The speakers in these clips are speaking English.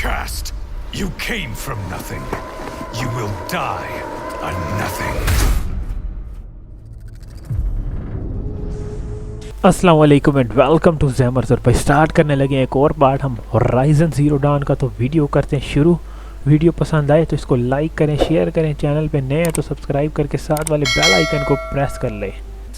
outcast! You came from nothing. You will die a nothing. अस्सलाम वालेकुम and welcome to ZAmerZ। और भाई start करने लगे एक और पार्ट हम होराइजन ज़ीरो डॉन का। तो वीडियो करते हैं शुरू। वीडियो पसंद आए तो इसको लाइक करें, शेयर करें, चैनल पे नए हैं तो सब्सक्राइब करके साथ वाले बेल आइकन को प्रेस कर लें।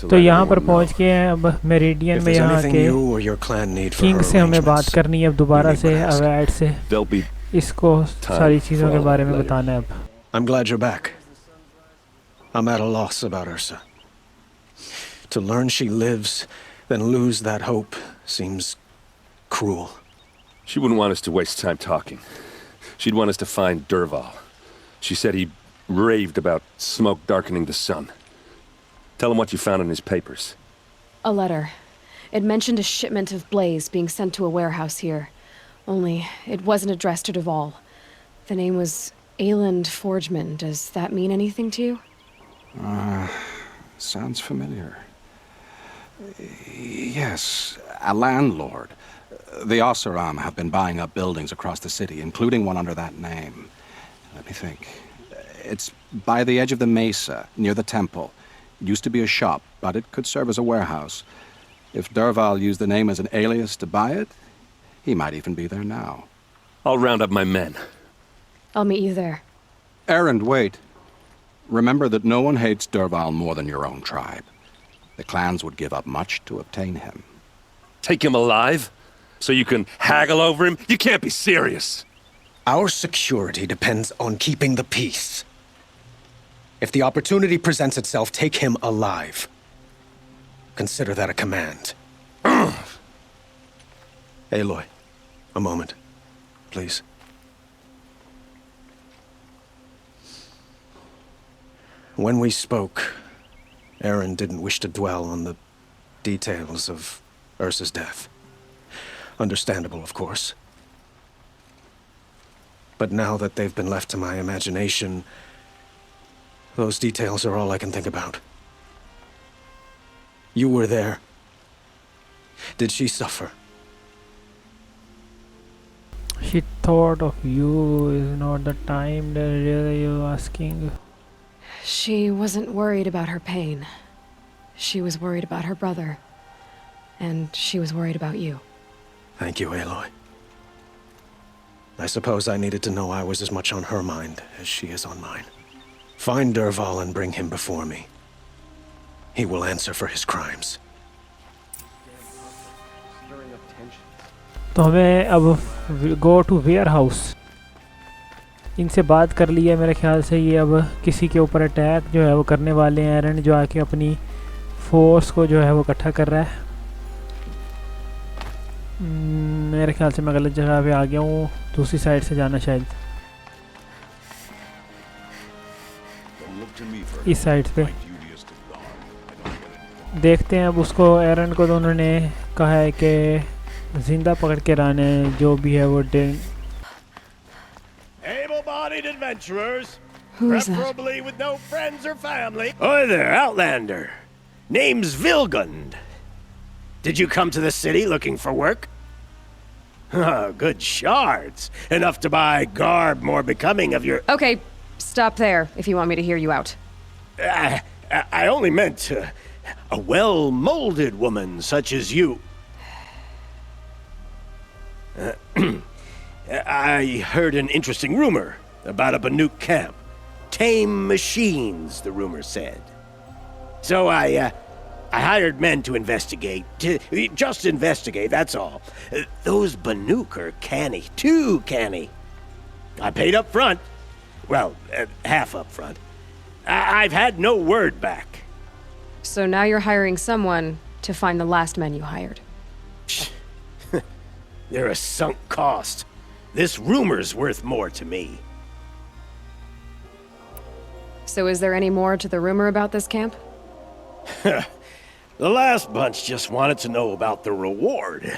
तो यहाँ पर पहुँच गए हैं अब मेरिडियन में। यहाँ के किंग से हमें बात करनी है अब दोबारा से, अवैड से। इसको सारी चीज़ों के बारे में बताना है अब। I'm glad you're back. I'm at a loss about Ursa. To learn she lives, then lose that hope seems cruel. She wouldn't want us to waste time talking. She'd want us to find Dervahl. She said he raved about smoke darkening the sun. Tell him what you found in his papers. A letter. It mentioned a shipment of blaze being sent to a warehouse here. Only, it wasn't addressed to Dervahl. The name was Ayland Forgeman. Does that mean anything to you? Sounds familiar. Yes, a landlord. The Oseram have been buying up buildings across the city, including one under that name. Let me think. It's by the edge of the mesa, near the temple. It used to be a shop, but it could serve as a warehouse. If Dervahl used the name as an alias to buy it, he might even be there now. I'll round up my men. I'll meet you there. Errand, wait. Remember that no one hates Dervahl more than your own tribe. The clans would give up much to obtain him. Take him alive? So you can haggle over him? You can't be serious. Our security depends on keeping the peace. If the opportunity presents itself, take him alive. Consider that a command. Aloy, a moment, please. When we spoke, Aaron didn't wish to dwell on the details of Ursa's death. Understandable, of course. But now that they've been left to my imagination, those details are all I can think about. You were there. Did she suffer? She thought of you is not the time that really you asking. She wasn't worried about her pain. She was worried about her brother. And she was worried about you. Thank you, Aloy. I suppose I needed to know I was as much on her mind as she is on mine. Find Dervahl and bring him before me. He will answer for his crimes. तो हमें अब go to ware house. इनसे बात कर ली है, मेरे ख्याल से ये अब किसी के ऊपर अटैक जो है वो करने वाले हैं। एरन जो आके अपनी फोर्स को जो है वो इकट्ठा कर रहा है। मेरे ख्याल से मैं गलत जगह पे आ गया हूँ, दूसरी साइड से जाना शायद, इस साइड पे। देखते हैं अब उसको, एरन को तो उन्होंने कहा है कि जिंदा पकड़ के लाना है, जो भी है वो Able-bodied adventurers, Who is that? preferably with no friends or family. Hi there, Outlander. Name's Vilgund. Did you come to the city looking for work? Ah, good shards. Enough to buy garb more becoming of your... Okay, stop there if you want me to hear you out. I only meant a well-molded woman such as you. I heard an interesting rumor about a Banuk camp. Tame machines, the rumor said. So I hired men to investigate. Just investigate, that's all. Those Banuk are canny, too canny. I paid up front. Well, half up front. I've had no word back. So now you're hiring someone to find the last men you hired. They're a sunk cost. This rumor's worth more to me. So is there any more to the rumor about this camp? The last bunch just wanted to know about the reward.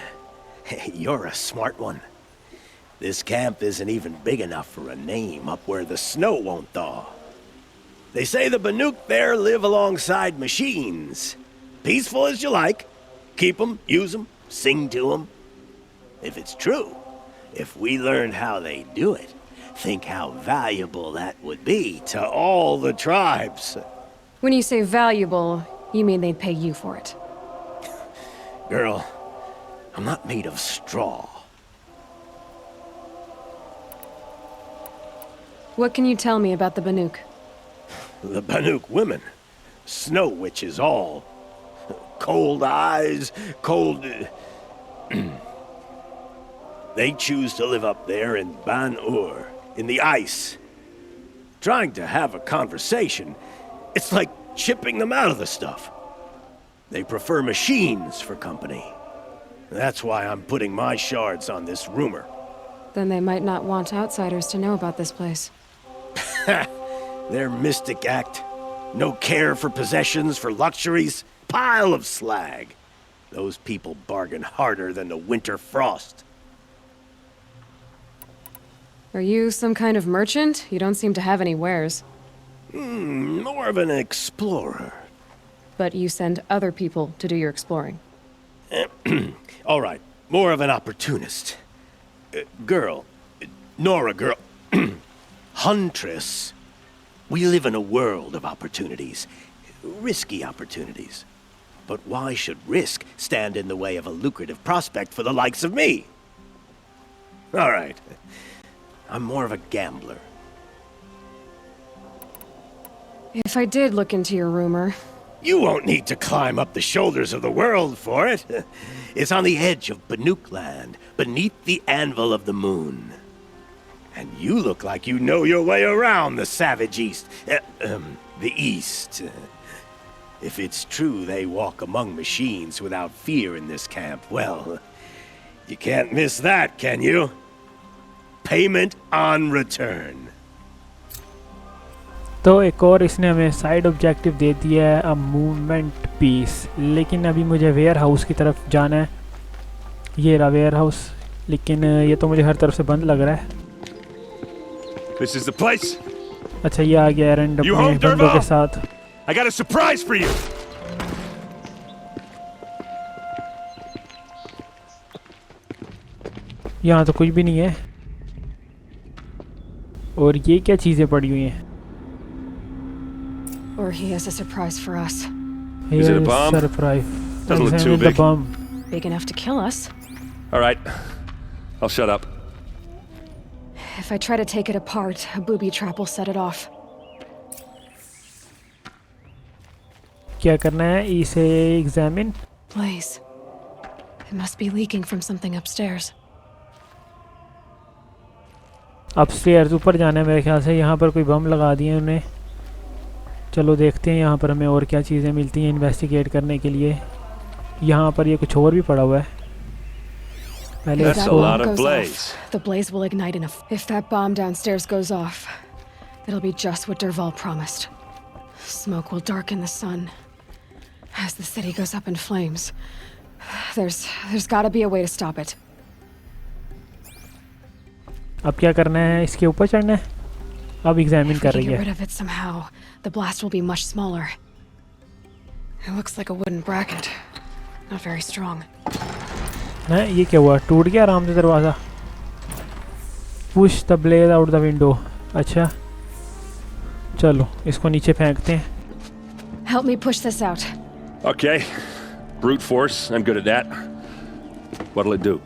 You're a smart one. This camp isn't even big enough for a name up where the snow won't thaw. They say the Banuk there live alongside machines. Peaceful as you like. Keep them, use them, sing to them. If it's true, If we learned how they do it, think how valuable that would be to all the tribes. When you say valuable, you mean they'd pay you for it. Girl, I'm not made of straw. What can you tell me about the Banuk? The Banuk women. Snow witches all. Cold eyes, cold... They choose to live up there in Ban-Ur, in the ice. Trying to have a conversation, it's like chipping them out of the stuff. They prefer machines for company. That's why I'm putting my shards on this rumor. Then they might not want outsiders to know about this place. Their mystic act. No care for possessions, for luxuries. Pile of slag. Those people bargain harder than the winter frost. Are you some kind of merchant? You don't seem to have any wares. More of an explorer. But you send other people to do your exploring. All right, more of an opportunist. Girl. Nora girl. Huntress. We live in a world of opportunities. Risky opportunities. But why should risk stand in the way of a lucrative prospect for the likes of me? All right. I'm more of a gambler. If I did look into your rumor... You won't need to climb up the shoulders of the world for it. It's on the edge of Banuk land, beneath the anvil of the moon. And you look like you know your way around the savage east. The east. If it's true they walk among machines without fear in this camp, well, you can't miss that, can you? Payment on return. तो एक और इसने हमें side objective दे दिया है, a movement piece. लेकिन अभी मुझे वेयर हाउस की तरफ जाना है। ये रहा वेयर हाउस, लेकिन ये तो मुझे हर तरफ से बंद लग रहा है। This is the place. अच्छा, ये आ गया एरंड अपने बंदों के साथ। I got a surprise for you. यहाँ तो कुछ भी नहीं है। और ये क्या चीजें पड़ी हुई हैं? Or he has a surprise for us. Is it a bomb? Surprise. Doesn't look too Examine the big. bomb. Big enough to kill us. All right. I'll shut up. If I try to take it apart, a booby trap will set it off. क्या करना है? इसे examine. Blaze. It must be leaking from something upstairs. Upstairs ऊपर जाना है मेरे ख्याल से। यहाँ पर कोई बम लगा दिए हैं उन्हें। चलो देखते हैं यहाँ पर हमें और क्या चीज़ें मिलती हैं इन्वेस्टिगेट करने के लिए। यहाँ पर ये कुछ और भी पड़ा हुआ है। पहले That's a lot of goes blaze. off, the blaze will ignite enough. If that bomb downstairs goes off, it'll be just what Dervahl promised. Smoke will darken the sun as the city goes up in flames. There's got to be a way to stop it. अब क्या करना है? इसके ऊपर चढ़ना है। अब examine कर If we रही get rid है। of it somehow, the blast will be much smaller. It looks like a wooden bracket. Not very strong. हैं, ये क्या हुआ? टूट गया आराम से दरवाज़ा। Push the blade out the window. अच्छा, चलो इसको नीचे फेंकते हैं। Help me push this out. Okay. Brute force. I'm good at that. What'll it do?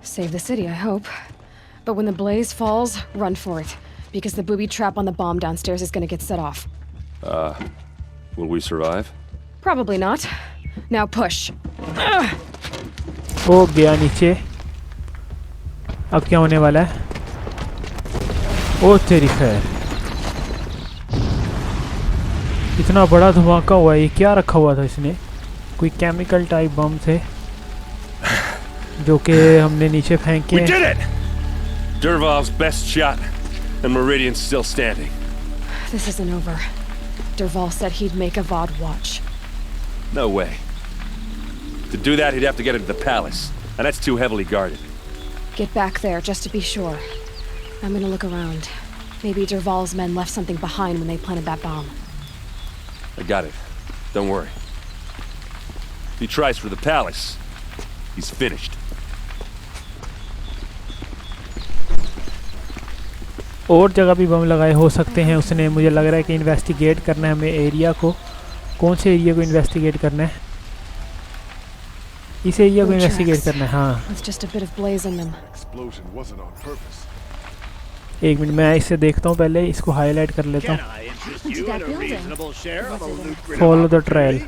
Save the city, I hope. But when the blaze falls, run for it. Because the booby trap on the bomb downstairs is gonna get set off. Will we survive? Probably not. Now push. हो गया नीचे। अब क्या होने वाला है? ओ तेरी खैर, इतना बड़ा धमाका हुआ है। ये क्या रखा हुआ था इसने? कोई केमिकल टाइप बम थे जो कि हमने नीचे फेंके। We did it! Dervahl's best shot, and Meridian's still standing. This isn't over. Dervahl said he'd make a VOD watch. No way. To do that, he'd have to get into the palace, and that's too heavily guarded. Get back there, just to be sure. I'm gonna look around. Maybe Dervahl's men left something behind when they planted that bomb. I got it. Don't worry. If he tries for the palace, he's finished. और जगह भी बम लगाए हो सकते हैं उसने। मुझे लग रहा है कि इन्वेस्टिगेट करना है हमें एरिया को। कौन से एरिया को इन्वेस्टिगेट करना है? इस एरिया को इन्वेस्टिगेट करना है। हाँ, एक मिनट मैं इसे देखता हूँ, पहले इसको हाईलाइट कर लेता हूँ। फॉलो द ट्रेल,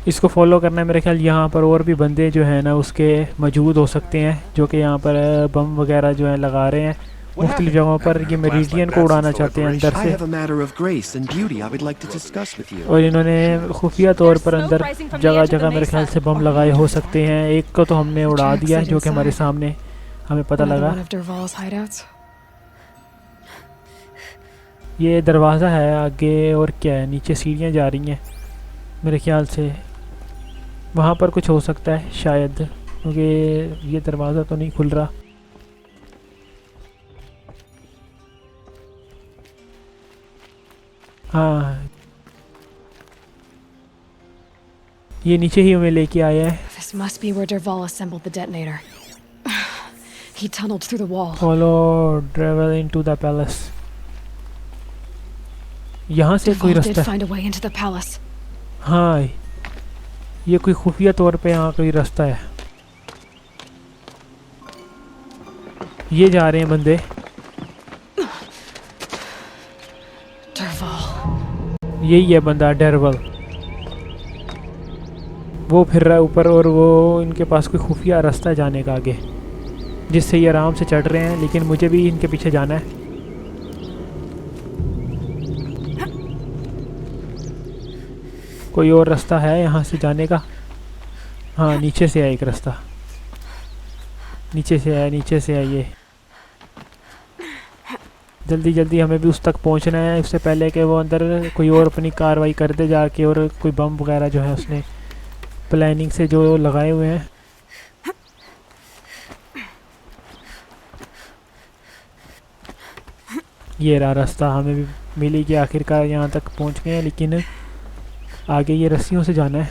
इसको फॉलो करना है। मेरे ख्याल यहाँ पर और भी बंदे जो हैं ना उसके मौजूद हो सकते हैं, जो कि यहाँ पर बम वगैरह जो है लगा रहे हैं मुख्तलिफ जगहों पर। ये मेरिडियन को उड़ाना चाहते हैं अंदर से, और इन्होंने खुफिया तौर पर अंदर जगह जगह मेरे ख्याल से बम लगाए हो सकते हैं। एक को तो हमने उड़ा दिया है, जो कि हमारे सामने हमें पता लगा। ये दरवाज़ा है आगे, और क्या है? नीचे सीढ़ियाँ जा रही हैं मेरे ख्याल से। वहाँ पर कुछ हो सकता है शायद, क्योंकि ये दरवाज़ा तो नहीं खुल रहा। हाँ, ये नीचे ही हमें लेके आया है। This must be where Dervahl assembled the detonator. He tunneled through the wall. Follow Dervahl into the palace. यहाँ से कोई Dervahl did रास्ता? find a way into the palace. हाँ, ये कोई खुफिया तौर पे यहाँ कोई रास्ता है। ये जा रहे हैं बंदे। यही है बंदा डेरवल, वो फिर रहा है ऊपर, और वो इनके पास कोई खुफिया रास्ता है जाने का आगे, जिससे ये आराम से चढ़ रहे हैं। लेकिन मुझे भी इनके पीछे जाना है। कोई और रास्ता है यहाँ से जाने का? हाँ, नीचे से है एक रास्ता, नीचे से है, नीचे से है। ये जल्दी जल्दी हमें भी उस तक पहुंचना है, उससे पहले कि वो अंदर कोई और अपनी कार्रवाई कर दे जाके, और कोई बम वगैरह जो है उसने प्लानिंग से जो लगाए हुए हैं। ये रहा रास्ता, हमें भी मिली कि आखिरकार यहाँ तक पहुँच गए हैं, लेकिन आगे ये रस्सियों से जाना है।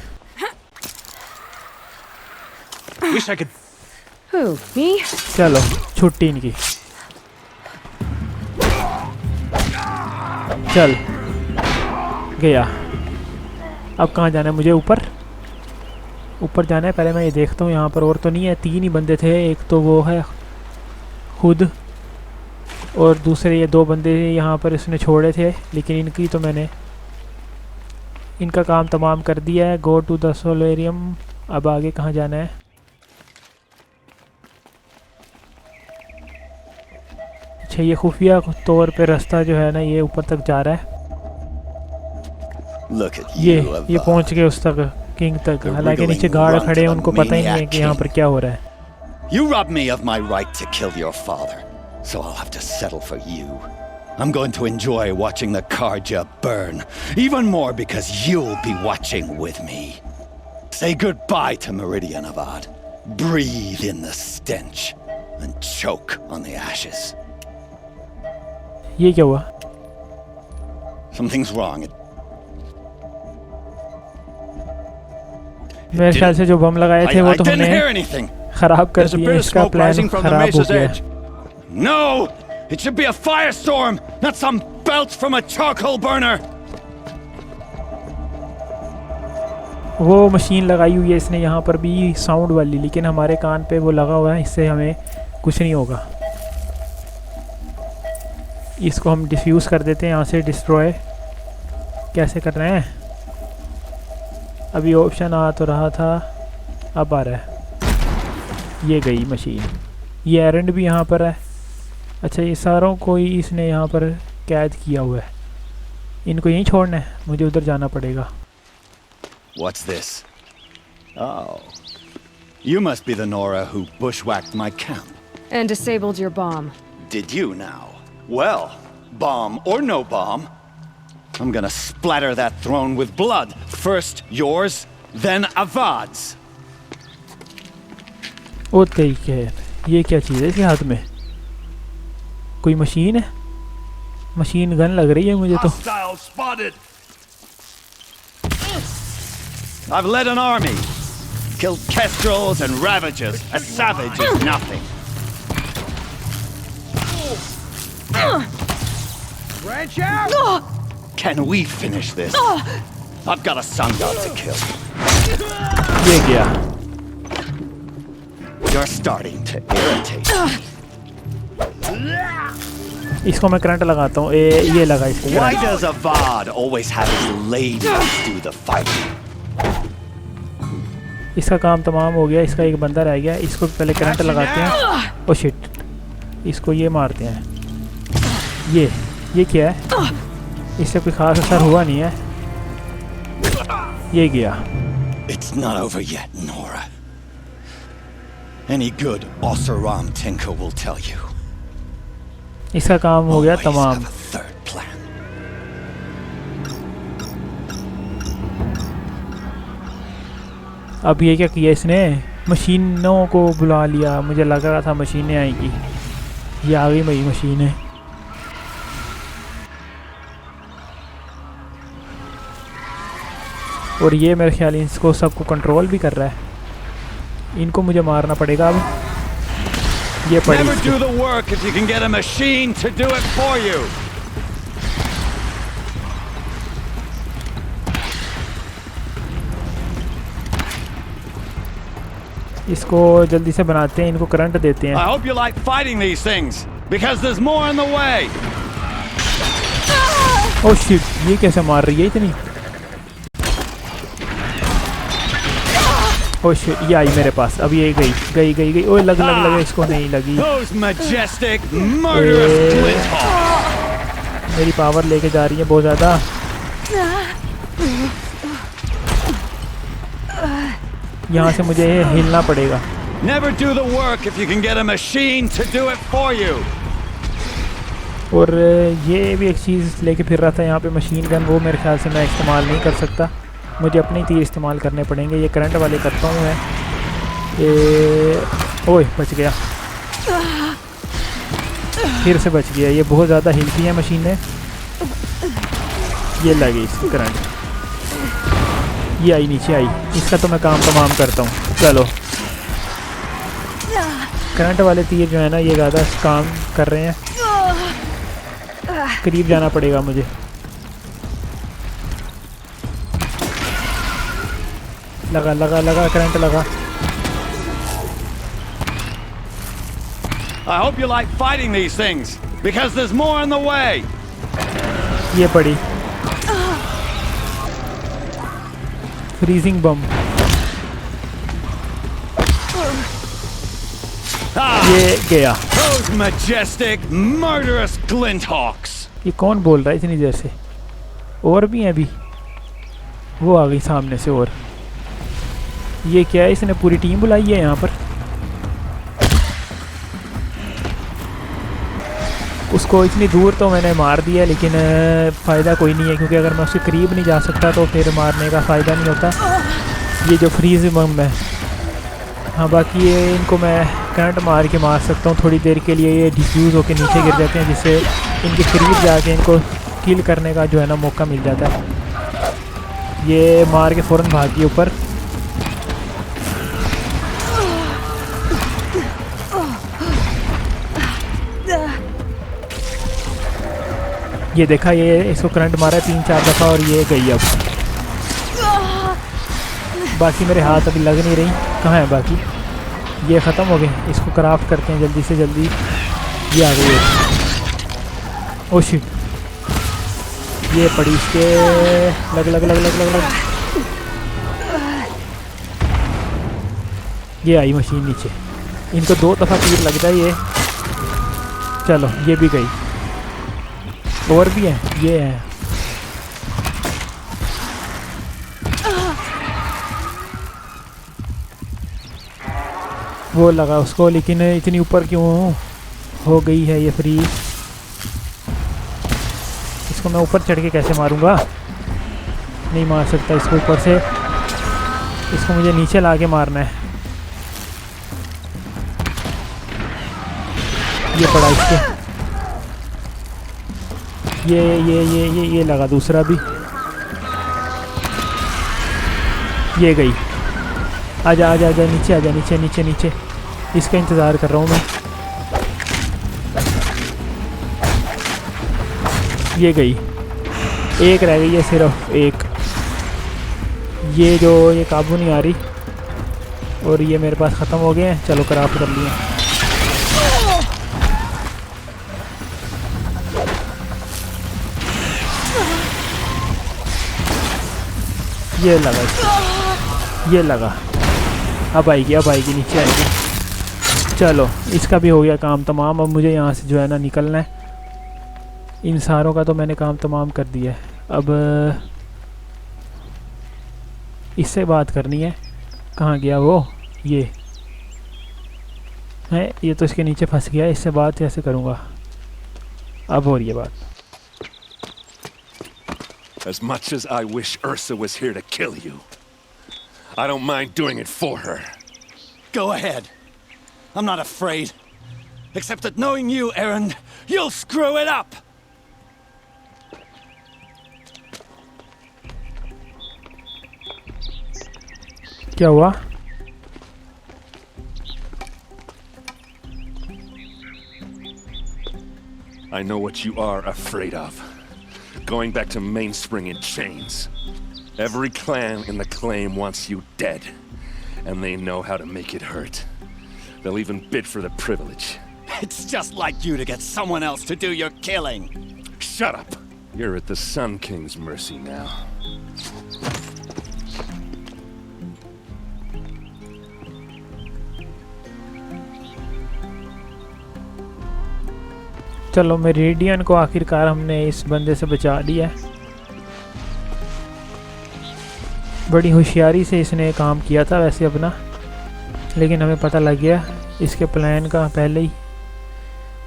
Who? Me? चलो, छुट्टी इनकी। चल गया। अब कहाँ जाना है मुझे? ऊपर, ऊपर जाना है। पहले मैं ये देखता हूँ यहाँ पर और तो नहीं है। 3 ही बंदे थे, एक तो वो है खुद, और दूसरे ये 2 बंदे यहाँ पर इसने छोड़े थे, लेकिन इनकी तो मैंने इनका काम तमाम कर दिया है। Go to the solarium. अब आगे कहाँ जाना है? अच्छा, ये खुफिया तौर पे रास्ता जो है ना ये ऊपर तक जा रहा है। ये पहुंच गए उस तक, किंग तक। हालांकि नीचे गार्ड खड़े हैं, उनको पता ही नहीं है कि यहाँ पर क्या हो रहा है। You robbed me of my right to kill your father, so I'll have to settle for you. I'm going to enjoy watching the Karja burn, even more because you'll be watching with me. Say goodbye to Meridian Avad. Breathe in the stench and choke on the ashes. ये क्या हुआ? Something's wrong. मेरे ख्याल से जो बम लगाए थे वो तो हमने खराब कर दिए। इसका प्लान खराब हो गया। No, it should be a firestorm, not some belch from a charcoal burner. वो मशीन लगाई हुई है इसने यहाँ पर भी, साउंड वाली, लेकिन हमारे कान पे वो लगा हुआ है, इससे हमें कुछ नहीं होगा। इसको हम डिफ्यूज़ कर देते हैं यहाँ से। डिस्ट्रॉय कैसे करना है? अभी ऑप्शन आ तो रहा था, अब आ रहा है। ये गई मशीन। ये एरेंड भी यहाँ पर है। अच्छा, ये सारों को ही इसने यहाँ पर कैद किया हुआ है। इनको यहीं छोड़ना है, मुझे उधर जाना पड़ेगा। What's this? Oh, you must be the Nora who bushwhacked my camp. And disabled your bomb. Did you now? Well, bomb or no bomb, I'm gonna splatter that throne with blood. First yours, then Avad's. ओ तेरी के, ये क्या चीज़ है इसके हाथ में? कोई machine है? मशीन गन लग रही है मुझे तो। I've led an army, killed kestrels and ravagers. A savage is nothing. Can we finish this? I've got a sun god to kill. ये गया। You're starting to irritate me. इसको मैं करंट लगाता हूँ। ये लगा इसको Why current. does a Vod always have his ladies do the fighting? इसका काम तमाम हो गया। इसका एक बंदा रह गया। इसको पहले करंट लगाते हैं। ओ शिट, इसको ये मारते हैं। ये क्या है? इससे कोई खास असर हुआ नहीं है। ये गया। It's not over yet, Nora. Any good Oseram tinker will tell you. इसका काम हो गया Always तमाम। have a third plan. अब ये क्या किया इसने? मशीनों को बुला लिया। मुझे लग रहा था मशीनें आएंगी। ये आ गई मेरी मशीनें। और ये मेरे ख्याल इसको सबको कंट्रोल भी कर रहा है। इनको मुझे मारना पड़ेगा अब। ये पड़ी Never do the work if you can get a machine to do it for you. इसको जल्दी से बनाते हैं। इनको करंट देते हैं। I hope you like fighting these things because there's more in the way. Oh shit, ये कैसे मार रही है इतनी? ओह शिट, ये आई मेरे पास। अब ये गई। ओह लग इसको नहीं लगी। Those majestic, murderous Glinthawks. मेरी पावर लेके जा रही है बहुत ज़्यादा। यहाँ से मुझे हिलना पड़ेगा। Never do the work if you can get a machine to do it for you. और ये भी एक चीज़ लेके फिर रहा था यहाँ पे, मशीन गन। वो मेरे ख्याल से मैं इस्तेमाल नहीं कर सकता। मुझे अपने तीर इस्तेमाल करने पड़ेंगे। ये करंट वाले करता हूँ मैं। ओए बच गया। फिर से बच गया। ये बहुत ज़्यादा हिलती है मशीनें। ये लगी इसकी करंट। ये आई, नीचे आई। इसका तो मैं काम तमाम करता हूँ। चलो, करंट वाले तीर जो है ना, ये ज़्यादा काम कर रहे हैं। करीब जाना पड़ेगा मुझे। लगा करंट लगा। I hope you like fighting these things because there's more in the way. ये पड़ी फ्रीजिंग बम। ये गया। Those majestic, murderous Glinthawks. ये कौन बोल रहा है इतनी देर से? और भी हैं अभी। वो आ गई सामने से। और ये क्या है? इसने पूरी टीम बुलाई है यहाँ पर। उसको इतनी दूर तो मैंने मार दिया, लेकिन फ़ायदा कोई नहीं है, क्योंकि अगर मैं उसके करीब नहीं जा सकता तो फिर मारने का फ़ायदा नहीं होता। ये जो फ्रीज बम है, हाँ, बाकी ये इनको मैं करंट मार के मार सकता हूँ थोड़ी देर के लिए। ये डिफ्यूज़ होकर नीचे गिर जाते हैं, जिससे इनके करीब जाके इनको किल करने का जो है ना मौका मिल जाता है। ये मार के फ़ौरन भाग गई ऊपर। ये देखा, ये इसको करंट मारा है 3-4 दफ़ा और ये गई। अब बाकी मेरे हाथ अभी लग नहीं रही। कहाँ है बाकी? ये ख़त्म हो गए। इसको क्राफ्ट करते हैं जल्दी से जल्दी। ये आ गई है। ओ शिट, ये पड़ी इसके। लग। ये आई मशीन नीचे। इनको 2 दफ़ा तीर लग जाए ये। चलो, ये भी गई। और भी है, ये है। वो लगा उसको, लेकिन इतनी ऊपर क्यों हो गई है ये फ्रीज? इसको मैं ऊपर चढ़ के कैसे मारूंगा? नहीं मार सकता इसको ऊपर से। इसको मुझे नीचे ला के मारना है। ये पड़ा इसके। ये लगा दूसरा भी। ये गई। आजा नीचे आजा, नीचे। इसका इंतज़ार कर रहा हूँ मैं। ये गई, एक रह गई है सिर्फ एक। ये जो ये काबू नहीं आ रही, और ये मेरे पास ख़त्म हो गए हैं। चलो क्राफ्ट कर लिए। ये लगा, ये लगा। अब आएगी, अब आएगी, नीचे आएगी। चलो इसका भी हो गया काम तमाम। अब मुझे यहाँ से जो है ना निकलना है। इन सारों का तो मैंने काम तमाम कर दिया है। अब इससे बात करनी है। कहाँ गया वो? ये है, ये तो इसके नीचे फंस गया। इससे बात कैसे करूँगा? अब हो रही है बात। As much as I wish Ursa was here to kill you, I don't mind doing it for her. Go ahead. I'm not afraid. Except that knowing you, Aaron, you'll screw it up! क्या हुआ? I know what you are afraid of. Going back to Mainspring in chains. Every clan in the claim wants you dead. And they know how to make it hurt. They'll even bid for the privilege. It's just like you to get someone else to do your killing. Shut up! You're at the Sun King's mercy now. चलो meridian को आखिरकार हमने इस बंदे से बचा लिया है। बड़ी होशियारी से इसने काम किया था वैसे अपना, लेकिन हमें पता लग गया इसके प्लान का पहले ही,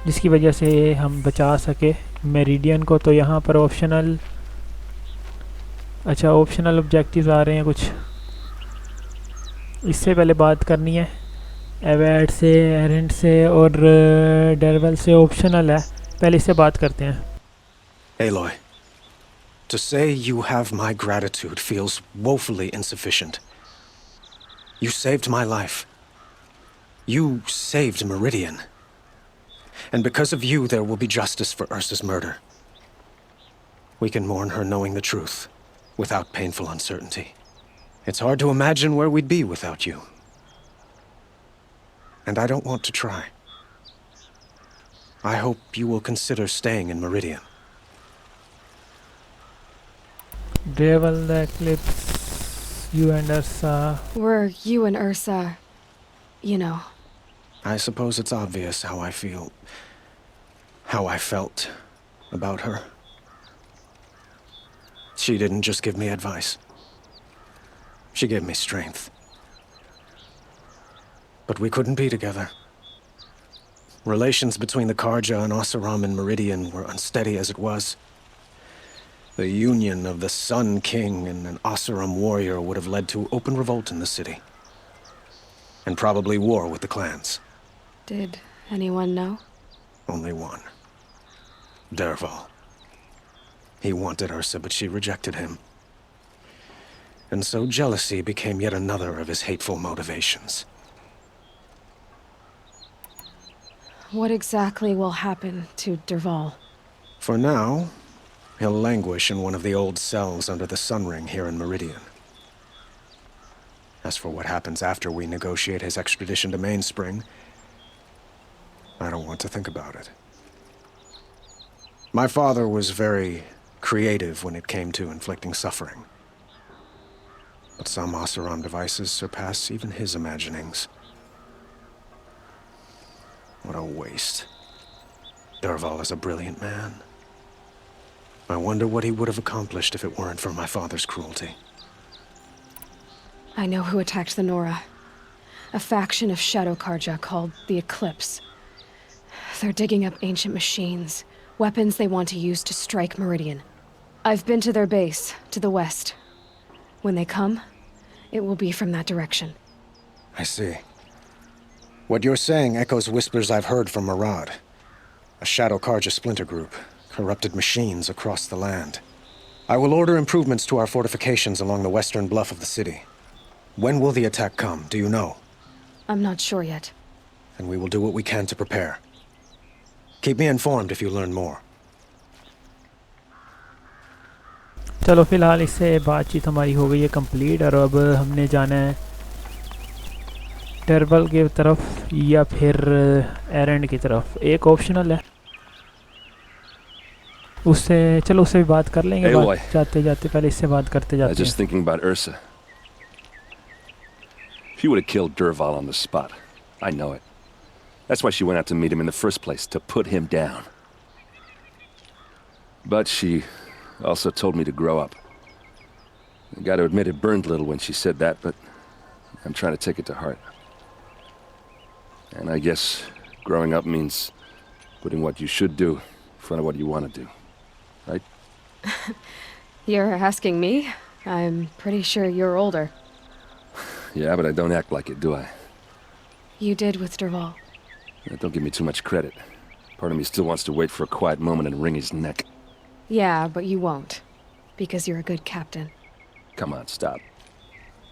जिसकी वजह से हम बचा सके मेरिडियन को। तो यहाँ पर ऑप्शनल, अच्छा ऑप्शनल ऑब्जेक्टिव्स आ रहे हैं कुछ। इससे पहले बात करनी है एवेड से, एरेंट से और डेरवेल से। ऑप्शनल है, पहले इससे बात करते हैं। Aloy, to say you have my gratitude feels woefully insufficient. You saved my life. You saved Meridian. And because of you, there will be justice for Ursa's murder. We can mourn her knowing the truth, without painful uncertainty. It's hard to imagine where we'd be without you. And I don't want to try. I hope you will consider staying in Meridian. Devil, the Eclipse, you and Ursa. Were you and Ursa, you know. I suppose it's obvious how I feel. How I felt about her. She didn't just give me advice. She gave me strength. But we couldn't be together. Relations between the Karja and Oseram and Meridian were unsteady as it was. The union of the Sun King and an Oseram warrior would have led to open revolt in the city. And probably war with the clans. Did anyone know? Only one. Dervahl. He wanted Ursa, but she rejected him. And so jealousy became yet another of his hateful motivations. What exactly will happen to Dervahl? For now, he'll languish in one of the old cells under the Sun Ring here in Meridian. As for what happens after we negotiate his extradition to Mainspring, I don't want to think about it. My father was very creative when it came to inflicting suffering. But some Oseram devices surpass even his imaginings. What a waste. Dervahl is a brilliant man. I wonder what he would have accomplished if it weren't for my father's cruelty. I know who attacked the Nora. A faction of Shadow Karja called the Eclipse. They're digging up ancient machines, weapons they want to use to strike Meridian. I've been to their base, to the west. When they come, it will be from that direction. I see. What you're saying echoes whispers I've heard from Murad. A Shadow Karja splinter group, corrupted machines across the land. I will order improvements to our fortifications along the western bluff of the city. When will the attack come, do you know? I'm not sure yet. Then we will do what we can to prepare. Keep me informed if you learn more. चलो फ़िलहाल इससे बातचीत हमारी हो गई है complete, और अब हमने जाना है टर्बल की तरफ या फिर एरेंड की तरफ। एक ऑप्शनल है, उससे चलो उससे भी बात कर लेंगे। Aloy. जाते जाते पहले इससे बात करते I was जाते just हैं। thinking about Ursa. She would have killed Derval on the spot. I know it. That's why she went out to meet him in the first place, to put him down. But she also told me to grow up. I got to admit it burned a little when she said that, but I'm trying to take it to heart. And I guess growing up means putting what you should do in front of what you want to do. Right? You're asking me? I'm pretty sure you're older. Yeah, but I don't act like it, do I? You did with Derval. Don't give me too much credit. Part of me still wants to wait for a quiet moment and wring his neck. Yeah, but you won't. Because you're a good captain. Come on, stop.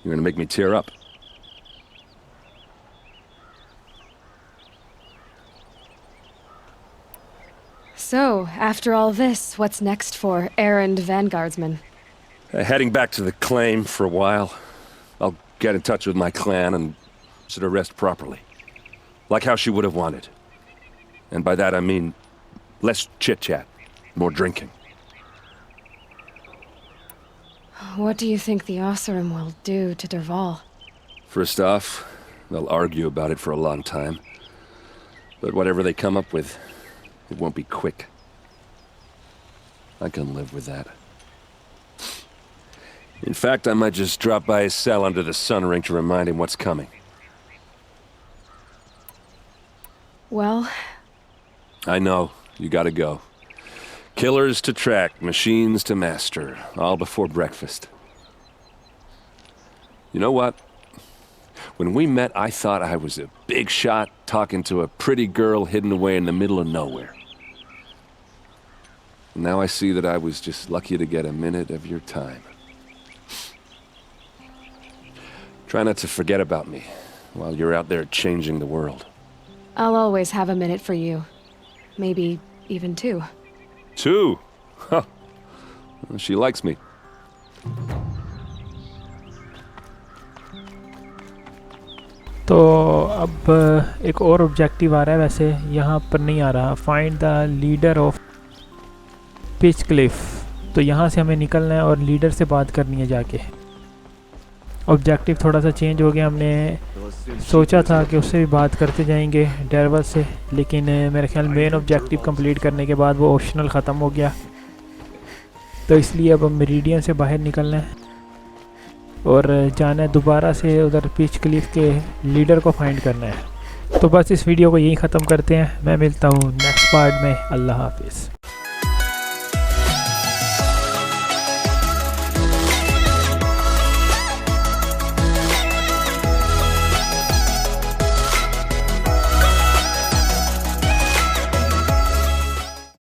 You're gonna make me tear up. So, after all this, what's next for errand vanguardsman? Heading back to the claim for a while. I'll get in touch with my clan and sit her rest properly. Like how she would have wanted. And by that I mean less chit-chat, more drinking. What do you think the Oseram will do to Derval? First off, they'll argue about it for a long time. But whatever they come up with, it won't be quick. I can live with that. In fact, I might just drop by his cell under the sun ring to remind him what's coming. Well, I know, you gotta go. Killers to track, machines to master, all before breakfast. You know what? When we met, I thought I was a big shot talking to a pretty girl hidden away in the middle of nowhere. Now I see that I was just lucky to get a minute of your time. Try not to forget about me while you're out there changing the world. I'll always have a minute for you. Maybe even two. Two? Huh. She likes me. तो अब एक और objective आ रहा है, वैसे यहाँ पर नहीं आ रहा। Find the leader of pitch Cliff. तो यहाँ से हमें निकलना है और लीडर से बात करनी है जाके। ऑब्जेक्टिव थोड़ा सा चेंज हो गया, हमने सोचा था कि उससे भी बात करते जाएंगे डेरवल से, लेकिन मेरे ख्याल मेन ऑब्जेक्टिव कंप्लीट करने के बाद वो ऑप्शनल ख़त्म हो गया। तो इसलिए अब हम मेरिडियन से बाहर निकलना है और जाना है दोबारा से उधर पिच क्लिफ के लीडर को फाइंड करना है। तो बस इस वीडियो को यहीं ख़त्म करते हैं। मैं मिलता हूँ नेक्स्ट पार्ट में। अल्लाह हाफिज़।